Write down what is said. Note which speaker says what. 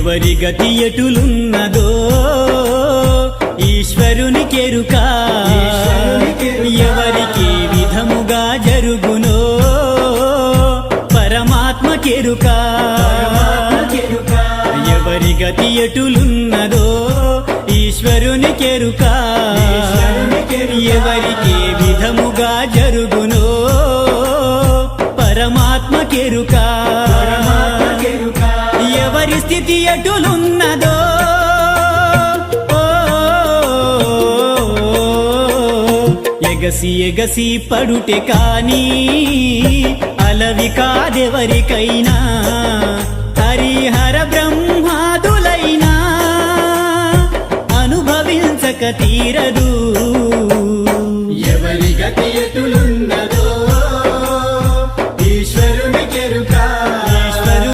Speaker 1: ఎవరి గతి ఎటులున్నదో ఈశ్వరునికెరుక ఎవరికి విధముగా జరుగునో పరమాత్మకెరుక ఎవరి గతి ఎటులున్నదో ఈశ్వరునికెరుక ఎవరికి విధముగా జరుగునో పరమాత్మకెరుక ఎవరి స్థితి ఎటులున్నదో ఎగసి ఎగసి పడుటే కాని అలవి కాదెవరికైనా హరిహర బ్రహ్మాదులైనా అనుభవించక తీరదు